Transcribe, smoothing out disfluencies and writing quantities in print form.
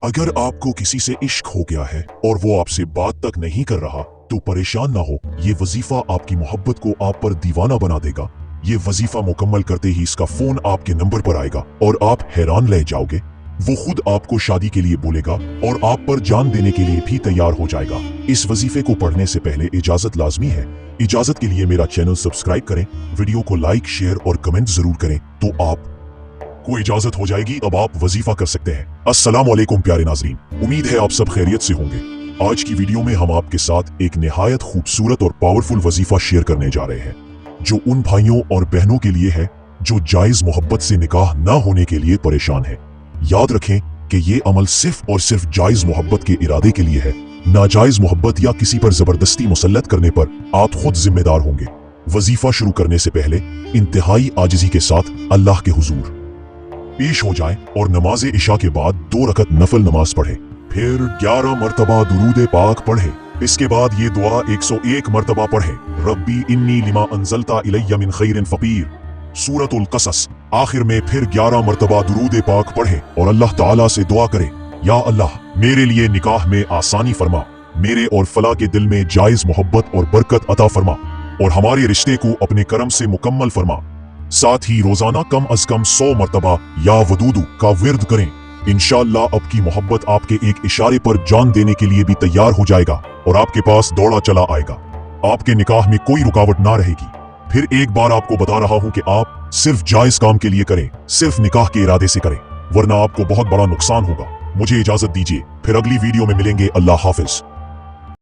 अगर आपको किसी से इश्क हो गया है और वो आपसे बात तक नहीं कर रहा तो परेशान ना हो। ये वजीफा आपकी मोहब्बत को आप पर दीवाना बना देगा। ये वजीफा मुकम्मल करते ही इसका फोन आपके नंबर पर आएगा और आप हैरान रह जाओगे। वो खुद आपको शादी के लिए बोलेगा और आप पर जान देने के लिए भी तैयार हो जाएगा। इस वजीफे को पढ़ने से पहले इजाजत लाजमी है। इजाजत के लिए मेरा चैनल सब्सक्राइब करें, वीडियो को लाइक, शेयर और कमेंट जरूर करें तो आप को इजाजत हो जाएगी। अब आप वजीफा कर सकते हैं। अस्सलाम वालेकुम प्यारे नाजरीन, उम्मीद है आप सब खैरियत से होंगे। आज की वीडियो में हम आपके साथ एक निहायत खूबसूरत और पावरफुल वजीफा शेयर करने जा रहे हैं जो उन भाइयों और बहनों के लिए है जो जायज मोहब्बत से निकाह न होने के लिए परेशान है। याद रखें कि ये अमल सिर्फ और सिर्फ जायज मोहब्बत के इरादे के लिए है। नाजायज मोहब्बत या किसी पर जबरदस्ती मुसल्लत करने पर आप खुद जिम्मेदार होंगे। वजीफा शुरू करने से पहले इंतहाई आजिज़ी के साथ अल्लाह के हुजूर पेश हो जाएं और नमाज इशा के बाद 2 रकत नफल नमाज पढ़ें। फिर 11 मरतबा दुरूद पाक पढ़ें। इसके बाद ये दुआ 101 मरतबा पढ़ें। रब्बी इन्नी लिमा अंजलता इलैया मिन खैरिन फकीर, सूरतुल कसस। आखिर में फिर 11 मरतबा दुरूद पाक पढ़ें और अल्लाह ताला से दुआ करें, या अल्लाह मेरे लिए निकाह में आसानी फरमा, मेरे और फला के दिल में जायज मोहब्बत और बरकत अता फरमा और हमारे रिश्ते को अपने करम से मुकम्मल फरमा। साथ ही रोजाना कम अज कम 100 मरतबा या वदूदू का विर्द करें। इंशाअल्लाह आपकी मोहब्बत आपके एक इशारे पर जान देने के लिए भी तैयार हो जाएगा और आपके पास दौड़ा चला आएगा। आपके निकाह में कोई रुकावट ना रहेगी। फिर एक बार आपको बता रहा हूं कि आप सिर्फ जायज काम के लिए करें, सिर्फ निकाह के इरादे से करें, वरना आपको बहुत बड़ा नुकसान होगा। मुझे इजाजत दीजिए, फिर अगली वीडियो में मिलेंगे। अल्लाह हाफिज।